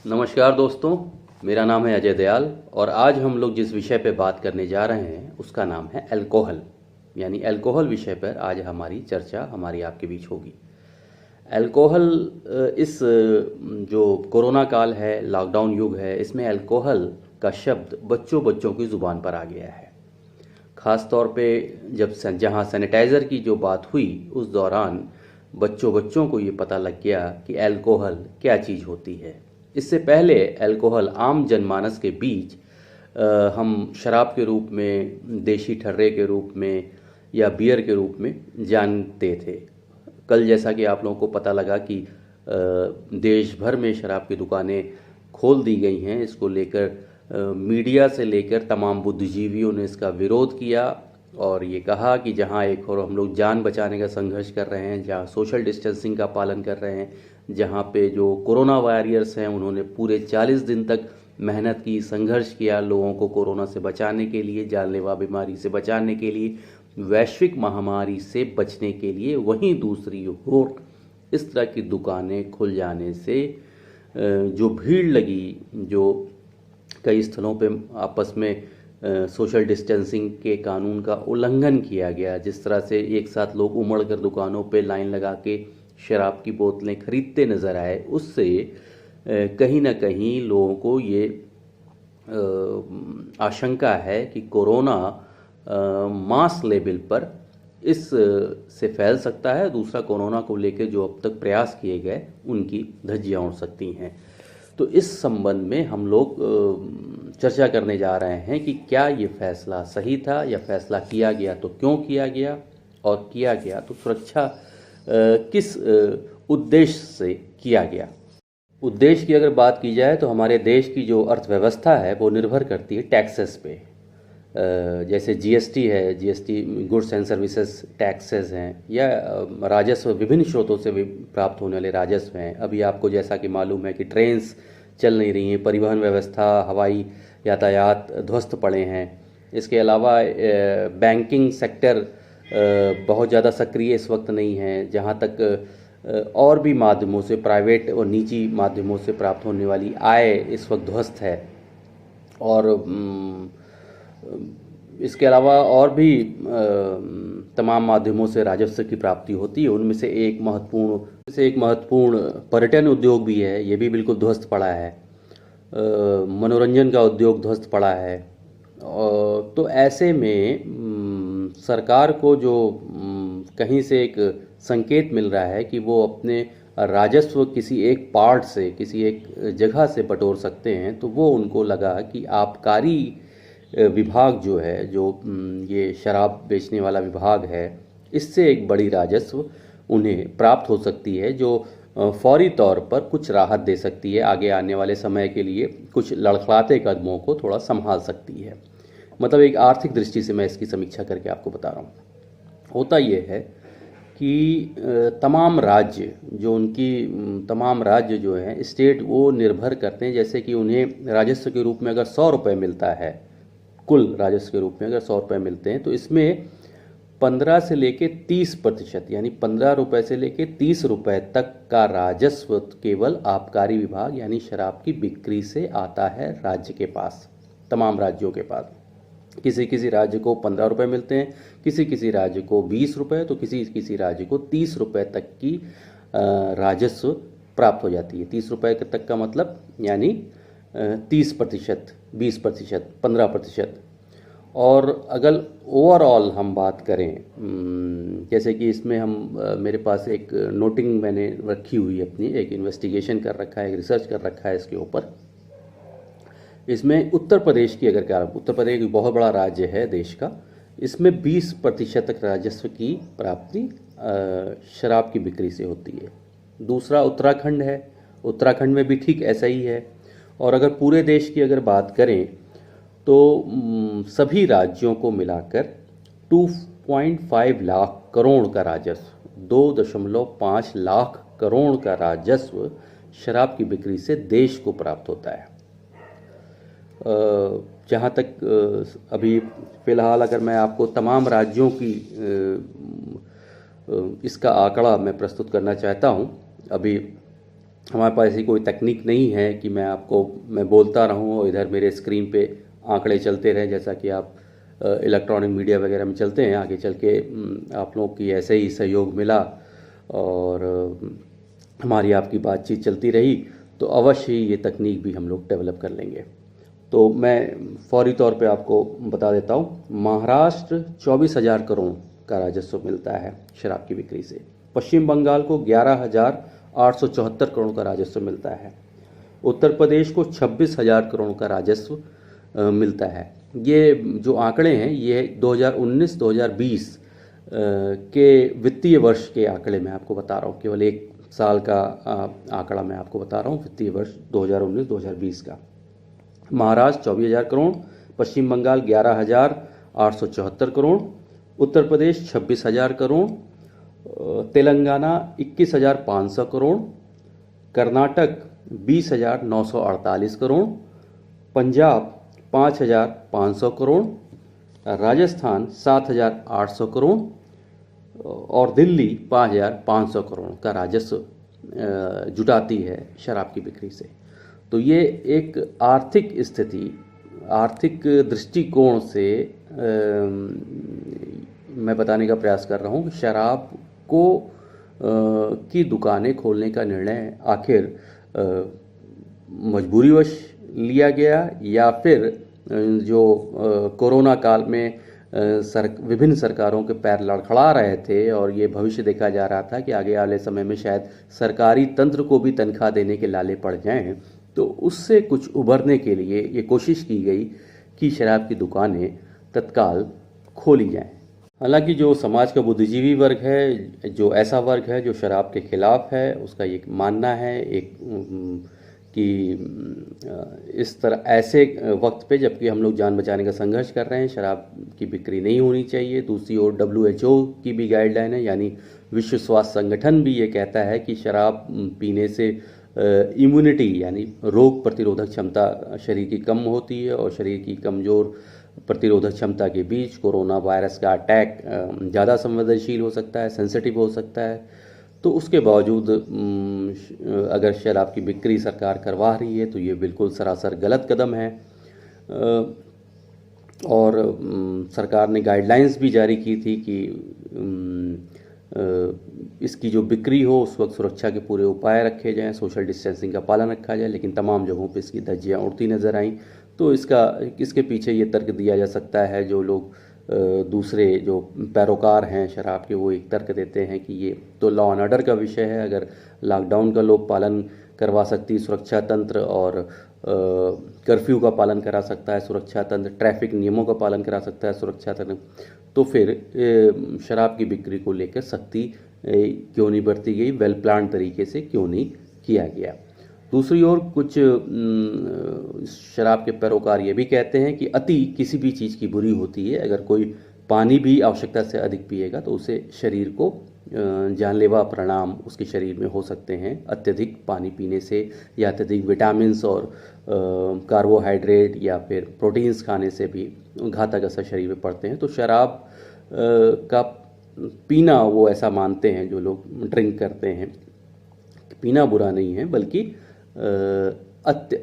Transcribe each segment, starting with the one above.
नमस्कार दोस्तों, मेरा नाम है अजय दयाल और आज हम लोग जिस विषय पर बात करने जा रहे हैं उसका नाम है अल्कोहल। यानी अल्कोहल विषय पर आज हमारी चर्चा हमारी आपके बीच होगी। अल्कोहल इस जो कोरोना काल है, लॉकडाउन युग है, इसमें अल्कोहल का शब्द बच्चों बच्चों की ज़ुबान पर आ गया है। ख़ास तौर पे जब जहाँ सैनिटाइज़र की जो बात हुई उस दौरान बच्चों बच्चों को ये पता लग गया कि अल्कोहल क्या चीज़ होती है। इससे पहले अल्कोहल आम जनमानस के बीच हम शराब के रूप में, देशी ठर्रे के रूप में या बियर के रूप में जानते थे। कल जैसा कि आप लोगों को पता लगा कि देश भर में शराब की दुकानें खोल दी गई हैं। इसको लेकर मीडिया से लेकर तमाम बुद्धिजीवियों ने इसका विरोध किया और ये कहा कि जहाँ एक और हम लोग जान बचाने का संघर्ष कर रहे हैं, जहाँ सोशल डिस्टेंसिंग का पालन कर रहे हैं, जहाँ पे जो कोरोना वॉरियर्स हैं उन्होंने पूरे 40 दिन तक मेहनत की, संघर्ष किया लोगों को कोरोना से बचाने के लिए, जानलेवा बीमारी से बचाने के लिए, वैश्विक महामारी से बचने के लिए, वहीं दूसरी ओर इस तरह की दुकानें खुल जाने से जो भीड़ लगी, जो कई स्थलों पे आपस में सोशल डिस्टेंसिंग के कानून का उल्लंघन किया गया, जिस तरह से एक साथ लोग उमड़ कर दुकानों पे लाइन लगा के शराब की बोतलें खरीदते नज़र आए, उससे कहीं ना कहीं लोगों को ये आशंका है कि कोरोना मास लेवल पर इस से फैल सकता है। दूसरा, कोरोना को लेकर जो अब तक प्रयास किए गए उनकी धज्जियां उड़ सकती हैं। तो इस संबंध में हम लोग चर्चा करने जा रहे हैं कि क्या ये फैसला सही था या फैसला किया गया तो क्यों किया गया, और किया गया तो सुरक्षा किस उद्देश्य से किया गया। उद्देश्य की अगर बात की जाए तो हमारे देश की जो अर्थव्यवस्था है वो निर्भर करती है टैक्सेस पे। जैसे जीएसटी है, GST goods and services taxes हैं, या राजस्व विभिन्न स्रोतों से भी प्राप्त होने वाले राजस्व हैं। अभी आपको जैसा कि मालूम है कि ट्रेन्स चल नहीं रही हैं, परिवहन व्यवस्था, हवाई यातायात ध्वस्त पड़े हैं। इसके अलावा बैंकिंग सेक्टर बहुत ज़्यादा सक्रिय इस वक्त नहीं है। जहाँ तक और भी माध्यमों से, प्राइवेट और निजी माध्यमों से प्राप्त होने वाली आय इस वक्त ध्वस्त है। और इसके अलावा और भी तमाम माध्यमों से राजस्व की प्राप्ति होती है। उनमें से एक महत्वपूर्ण पर्यटन उद्योग भी है, ये भी बिल्कुल ध्वस्त पड़ा है। मनोरंजन का उद्योग ध्वस्त पड़ा है। तो ऐसे में सरकार को जो कहीं से एक संकेत मिल रहा है कि वो अपने राजस्व किसी एक पार्ट से, किसी एक जगह से बटोर सकते हैं, तो वो उनको लगा कि आबकारी विभाग जो है, जो ये शराब बेचने वाला विभाग है, इससे एक बड़ी राजस्व उन्हें प्राप्त हो सकती है, जो फौरी तौर पर कुछ राहत दे सकती है, आगे आने वाले समय के लिए कुछ लड़खड़ाते कदमों को थोड़ा संभाल सकती है। मतलब एक आर्थिक दृष्टि से मैं इसकी समीक्षा करके आपको बता रहा हूँ। होता ये है कि तमाम राज्य जो हैं स्टेट, वो निर्भर करते हैं। जैसे कि उन्हें राजस्व के रूप में अगर 100 रुपये मिलता है, कुल राजस्व के रूप में अगर 100 रुपये मिलते हैं, तो इसमें 15 से लेके 30%, यानी 15 रुपये से लेके 30 रुपये तक का राजस्व केवल आबकारी विभाग यानी शराब की बिक्री से आता है राज्य के पास, तमाम राज्यों के पास। किसी किसी राज्य को 15 रुपये मिलते हैं, किसी किसी राज्य को 20 रुपये, तो किसी किसी राज्य को 30 रुपये तक की राजस्व प्राप्त हो जाती है। 30 रुपये तक का मतलब यानी 30%, 20%, 15%। और अगर ओवरऑल हम बात करें, जैसे कि इसमें मेरे पास एक नोटिंग मैंने रखी हुई है अपनी, एक इन्वेस्टिगेशन कर रखा है, एक रिसर्च कर रखा है इसके ऊपर। इसमें उत्तर प्रदेश की अगर क्या, उत्तर प्रदेश एक बहुत बड़ा राज्य है देश का, इसमें 20% तक राजस्व की प्राप्ति शराब की बिक्री से होती है। दूसरा उत्तराखंड है, उत्तराखंड में भी ठीक ऐसा ही है। और अगर पूरे देश की अगर बात करें तो सभी राज्यों को मिलाकर 2.5 लाख करोड़ का राजस्व, 2.5 लाख करोड़ का राजस्व शराब की बिक्री से देश को प्राप्त होता है। जहाँ तक अभी फ़िलहाल अगर मैं आपको तमाम राज्यों की इसका आंकड़ा मैं प्रस्तुत करना चाहता हूँ। अभी हमारे पास ऐसी कोई तकनीक नहीं है कि मैं बोलता रहूं और इधर मेरे स्क्रीन पे आंकड़े चलते रहें, जैसा कि आप इलेक्ट्रॉनिक मीडिया वगैरह में चलते हैं। आगे चल के आप लोगों की ऐसे ही सहयोग मिला और हमारी आपकी बातचीत चलती रही तो अवश्य ही ये तकनीक भी हम लोग डेवलप कर लेंगे। तो मैं फौरी तौर पे आपको बता देता हूँ, महाराष्ट्र 24,000 करोड़ का राजस्व मिलता है शराब की बिक्री से। पश्चिम बंगाल को 11,874 करोड़ का राजस्व मिलता है। उत्तर प्रदेश को 26,000 करोड़ का राजस्व मिलता है। ये जो आंकड़े हैं ये 2019-2020 के वित्तीय वर्ष के आंकड़े मैं आपको बता रहा हूँ, केवल एक साल का आंकड़ा मैं आपको बता रहा हूँ, वित्तीय वर्ष 2019-2020 का। महाराष्ट्र 24,000 करोड़, पश्चिम बंगाल 11,874 करोड़, उत्तर प्रदेश 26,000 करोड़, तेलंगाना 21,500 करोड़, कर्नाटक 20,948 करोड़, पंजाब 5,500 करोड़, राजस्थान 7,800 करोड़ और दिल्ली 5,500 करोड़ का राजस्व जुटाती है शराब की बिक्री से। तो ये एक आर्थिक स्थिति, आर्थिक दृष्टिकोण से मैं बताने का प्रयास कर रहा हूँ कि शराब को की दुकानें खोलने का निर्णय आखिर मजबूरीवश लिया गया या फिर जो कोरोना काल में विभिन्न सरकारों के पैर लड़खड़ा रहे थे और ये भविष्य देखा जा रहा था कि आगे वाले समय में शायद सरकारी तंत्र को भी तनख्वाह देने के लाले पड़ जाएं, तो उससे कुछ उभरने के लिए ये कोशिश की गई कि शराब की दुकानें तत्काल खोली जाएं। हालांकि जो समाज का बुद्धिजीवी वर्ग है, जो ऐसा वर्ग है जो शराब के खिलाफ है, उसका ये मानना है कि इस तरह ऐसे वक्त पे जबकि हम लोग जान बचाने का संघर्ष कर रहे हैं, शराब की बिक्री नहीं होनी चाहिए। दूसरी ओर WHO की भी गाइडलाइन है, यानी विश्व स्वास्थ्य संगठन भी ये कहता है कि शराब पीने से इम्यूनिटी यानी रोग प्रतिरोधक क्षमता शरीर की कम होती है और शरीर की कमज़ोर प्रतिरोधक क्षमता के बीच कोरोना वायरस का अटैक ज़्यादा संवेदनशील हो सकता है, सेंसिटिव हो सकता है। तो उसके बावजूद अगर शराब की बिक्री सरकार करवा रही है तो ये बिल्कुल सरासर गलत कदम है। और सरकार ने गाइडलाइंस भी जारी की थी कि इसकी जो बिक्री हो उस वक्त सुरक्षा के पूरे उपाय रखे जाएं, सोशल डिस्टेंसिंग का पालन रखा जाए, लेकिन तमाम जगहों पे इसकी धज्जियाँ उड़ती नज़र आईं। तो इसके पीछे ये तर्क दिया जा सकता है, जो लोग दूसरे जो पैरोकार हैं शराब के वो एक तर्क देते हैं कि ये तो लॉ एंड ऑर्डर का विषय है। अगर लॉकडाउन का लोग पालन करवा सकती सुरक्षा तंत्र और कर्फ्यू का पालन करा सकता है सुरक्षा तंत्र, ट्रैफिक नियमों का पालन करा सकता है सुरक्षा तंत्र, तो फिर शराब की बिक्री को लेकर सख्ती क्यों नहीं बरती गई, वेल प्लान तरीके से क्यों नहीं किया गया। दूसरी ओर कुछ शराब के पैरोकार ये भी कहते हैं कि अति किसी भी चीज़ की बुरी होती है। अगर कोई पानी भी आवश्यकता से अधिक पिएगा तो उसे शरीर को जानलेवा परिणाम उसके शरीर में हो सकते हैं अत्यधिक पानी पीने से, या अत्यधिक विटामिन्स और कार्बोहाइड्रेट या फिर प्रोटीन्स खाने से भी घातक असर शरीर में पड़ते हैं। तो शराब का पीना वो ऐसा मानते हैं जो लोग ड्रिंक करते हैं, पीना बुरा नहीं है बल्कि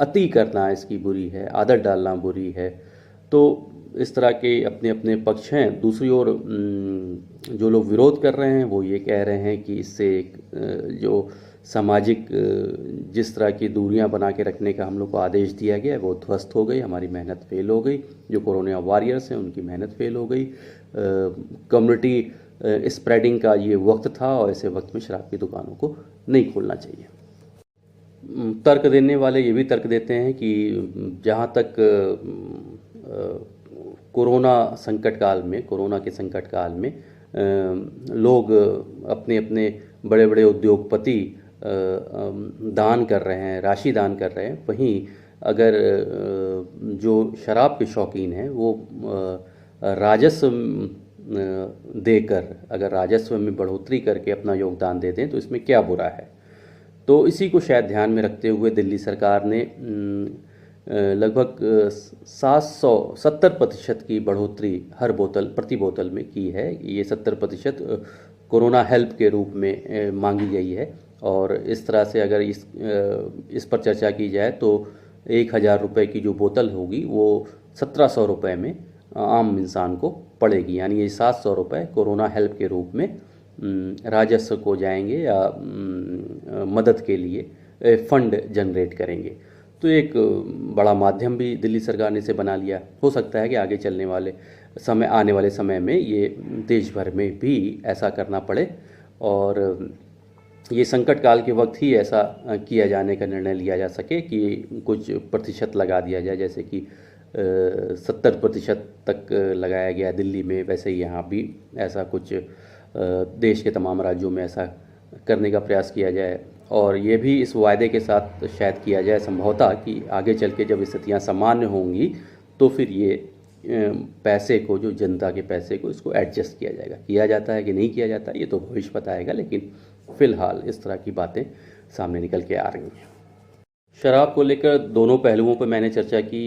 अति करना इसकी बुरी है, आदत डालना बुरी है। तो इस तरह के अपने अपने पक्ष हैं। दूसरी ओर जो लोग विरोध कर रहे हैं वो ये कह रहे हैं कि इससे एक जो सामाजिक जिस तरह की दूरियां बना के रखने का हम लोग को आदेश दिया गया है वो ध्वस्त हो गई, हमारी मेहनत फेल हो गई। जो कोरोना वॉरियर्स हैं उनकी मेहनत फेल हो गई। कम्युनिटी स्प्रेडिंग का ये वक्त था और ऐसे वक्त में शराब की दुकानों को नहीं खोलना चाहिए। तर्क देने वाले ये भी तर्क देते हैं कि जहाँ तक कोरोना के संकट काल में लोग अपने अपने बड़े बड़े उद्योगपति दान कर रहे हैं, राशि दान कर रहे हैं, वहीं अगर जो शराब के शौकीन हैं वो राजस्व देकर अगर राजस्व में बढ़ोतरी करके अपना योगदान दे दें तो इसमें क्या बुरा है। तो इसी को शायद ध्यान में रखते हुए दिल्ली सरकार ने लगभग 770% की बढ़ोतरी हर प्रति बोतल में की है। ये 70% कोरोना हेल्प के रूप में मांगी गई है और इस तरह से अगर इस पर चर्चा की जाए तो 1,000 रुपये की जो बोतल होगी वो 1,700 रुपये में आम इंसान को पड़ेगी। यानी ये 700 रुपये कोरोना हेल्प के रूप में राजस्व को जाएंगे या मदद के लिए फंड जनरेट करेंगे। तो एक बड़ा माध्यम भी दिल्ली सरकार ने इसे बना लिया। हो सकता है कि आगे आने वाले समय में ये देश भर में भी ऐसा करना पड़े और ये संकट काल के वक्त ही ऐसा किया जाने का निर्णय लिया जा सके कि कुछ प्रतिशत लगा दिया जाए, जैसे कि 70% तक लगाया गया दिल्ली में, वैसे ही यहाँ भी ऐसा कुछ देश के तमाम राज्यों में ऐसा करने का प्रयास किया जाए। और ये भी इस वायदे के साथ शायद किया जाए संभवतः कि आगे चल के जब स्थितियाँ सामान्य होंगी तो फिर ये पैसे को, जो जनता के पैसे को, इसको एडजस्ट किया जाएगा। किया जाता है कि नहीं किया जाता ये तो भविष्य बताएगा, लेकिन फ़िलहाल इस तरह की बातें सामने निकल के आ रही हैं। शराब को लेकर दोनों पहलुओं पर मैंने चर्चा की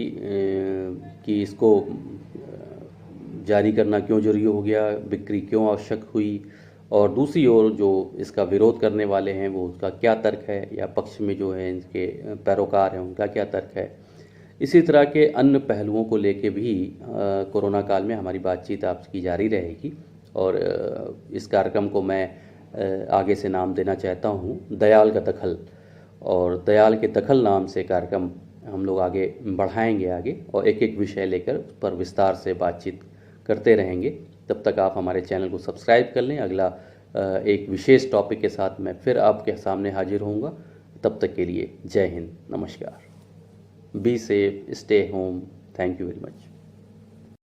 कि इसको जारी करना क्यों जरूरी हो गया, बिक्री क्यों आवश्यक हुई, और दूसरी ओर जो इसका विरोध करने वाले हैं वो उसका क्या तर्क है, या पक्ष में जो है इनके पैरोकार हैं उनका क्या तर्क है। इसी तरह के अन्य पहलुओं को लेके भी कोरोना काल में हमारी बातचीत आपकी जारी रहेगी। और इस कार्यक्रम को मैं आगे से नाम देना चाहता हूँ दयाल का दखल, और दयाल के दखल नाम से कार्यक्रम हम लोग आगे बढ़ाएंगे आगे, और एक एक विषय लेकर उस पर विस्तार से बातचीत करते रहेंगे। तब तक आप हमारे चैनल को सब्सक्राइब कर लें। अगला एक विशेष टॉपिक के साथ मैं फिर आपके सामने हाजिर होऊंगा। तब तक के लिए जय हिंद, नमस्कार। Be safe, stay home. Thank you very much.